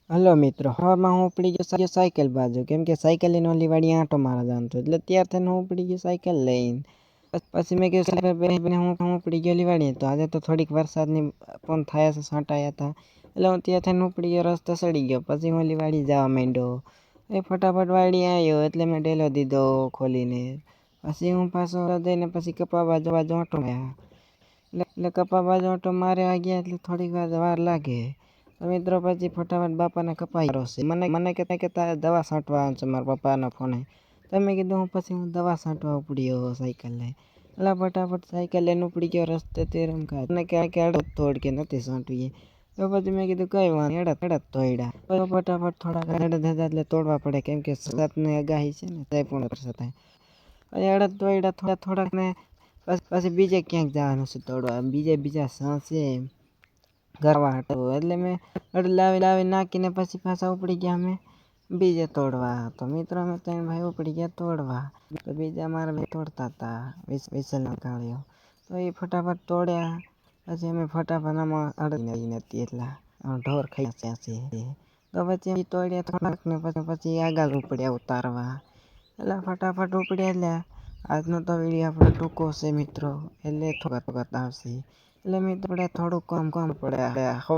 Hello મિત્રો, હવામાં હું ઉપડી ગયો સાયકલ બાજુ, કેમ કે સાયકલ લઈને ઓલી વાડી આંટો મારવા જવાનું હતું, એટલે ત્યાર થઈને હું ઉપડી ગયો સાયકલ લઈને. પછી મેં કીધું હું ઉપડી ગયો ઓલી વાડી, તો આજે તો થોડીક વરસાદની પણ થયા છે, છાંટાયા હતા, એટલે હું ત્યાં થઈને ઉપડી ગયો, રસ્તો સડી ગયો. પછી હું ઓલી વાડી જવા માંડ્યો, ફટાફટ વાડી આવ્યો, એટલે મેં ડેલો દીધો ખોલીને. પછી હું પાછો જઈને પછી કપા બાજુ આંટો માર્યા, એટલે કપા બાજુ આંટો માર્યા ગયા, એટલે થોડીક વાર લાગે. મિત્રો પછી ફટાફટ બાપાને કપાઈ ગયો છે. મને કહેતા દવા છાંટવા આવે છે મારા પપ્પાના ફોને. તમે કીધું હું પછી દવા છાંટવા ઉપડ્યો સાયકલ લઈને. એટલે ફટાફટ સાયકલ લઈને ઉપડી ગયો રસ્તે રમકા. મને કે અડદ તોડ કે નથી છાંટવી. તો પછી મેં કીધું કઈ વાંધો અડદ તોડ્યા. ફટાફટ થોડાક અડદ હતા એટલે તોડવા પડે, કેમ કે વરસાદની આગાહી છે ને, તે પણ વરસાદ થાય. પછી અડદ તોડ્યા થોડાક ને પછી બીજે ક્યાંક જવાનું છે તોડવા, બીજા સાંસે કરવા હતું. એટલે મેં લાવી નાખીને પછી પાછા ઉપડી ગયા અમે બીજે તોડવા. તો મિત્રો અમે ત્રણ ભાઈ ઉપડી ગયા તોડવા. તો બીજા મારા ભાઈ તોડતા હતા, વિસલના કાળીઓ. તો એ ફટાફટ તોડ્યા. પછી અમે ફટાફટ આમાં અડદ નથી એટલા ઢોર ખાઈ છે. તો પછી તોડ્યા થોડાક ને પછી આગળ ઉપડ્યા ઉતારવા. એટલે ફટાફટ ઉપડ્યા. એટલે આજનો તો વિડીયો આપણો ટૂંકો છે મિત્રો, એટલે થોડાક આવશે. એટલે મિત્રો થોડુંક કામ પડે,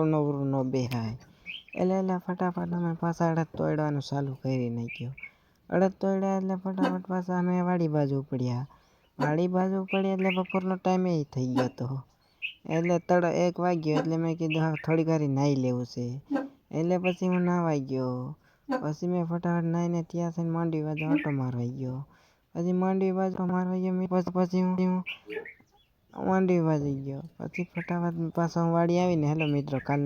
નવરું ન બેહાય. એટલે ફટાફટ અમે પાછા અડદ તોડવાનું ચાલુ કરી નાખ્યું. અડદ તોડ્યા એટલે ફટાફટ પાછા અમે વાડી બાજુ ઉપડ્યા. વાડી બાજુ ઉપડ્યા એટલે બપોરનો ટાઈમ એ થઈ ગયો હતો. એટલે 1 વાગ્યો, એટલે મેં કીધું હવે થોડીક વાર નાહી લેવું છે. એટલે પછી હું નાહવા ગયો. પછી મેં ફટાફટ નાહીને ત્યાં થઈને માંડવી બાજુ આંટો મારવા ગયો. પછી માંડવી બાજુ મારવા ગયો પછી હું માંડવી બાજુ ગયો. પછી ફટાફટ પાછો વાડી આવીને હેલો મિત્રો કાલના